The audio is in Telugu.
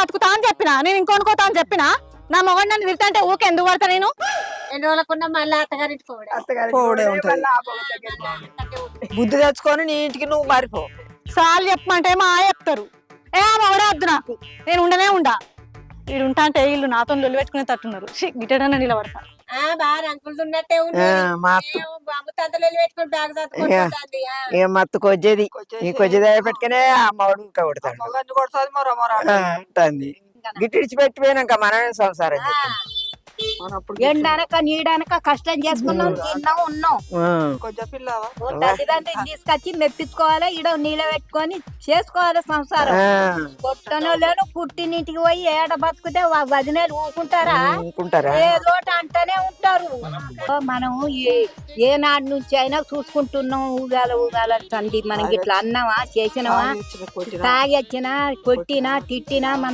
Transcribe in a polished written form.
బతుకుతా అని చెప్పినా, నేను ఇంకొనుకోతా అని చెప్పినా. నా మొగడు నన్ను తిరుగుతా ఊకే ఎందుకు పడతా నేను? ఎన్ని రోజులకున్నా మళ్ళీ అత్తగారింటి పోవడే ఉంటది. బుద్ధి తెచ్చుకొని నీ ఇంటికి నువ్వు మారిపో. సార్లు చెప్పమంటే మా ఆయ చెప్తారు. ఏ మొగడే వద్దు నాకు, నేను ఉండనే ఉండా. వీడు ఉంటా అంటే వీళ్ళు నాతో లొల్లి పెట్టుకునే తట్టున్నారు. గిట్టడన్నా నిలబడతా. బాగా అంకులు ఉన్నట్టే ఏ మత్తు కొజ్జేది ఈ కొజ్జేది పెట్టుకునే అమ్మవాడు ఇంకా కొడతాడు. గిట్టి విడిచిపెట్టిపోయినాక మనమే సంసారం ఎండనక నీడనక కష్టం చేసుకున్నాం, తిన్నాం, ఉన్నాం. కొంచెం పిల్లవా తల్లిదండ్రులు తీసుకొచ్చి మెప్పించుకోవాలి, ఈడ నీళ్ళ పెట్టుకొని చేసుకోవాలి సంసారం. కొట్టనో లేను పుట్టినింటికి పోయి ఏడ బతుకుతే వదినేలు ఊకుంటారా? ఏదోటి అంటనే ఉంటారు. మనం ఏ నాడు నుంచి అయినా చూసుకుంటున్నాం. ఊగాల తండ్రి మనం ఇట్లా అన్నావా, చేసినవా, తాగి వచ్చినా, కొట్టినా, తిట్టినా మనం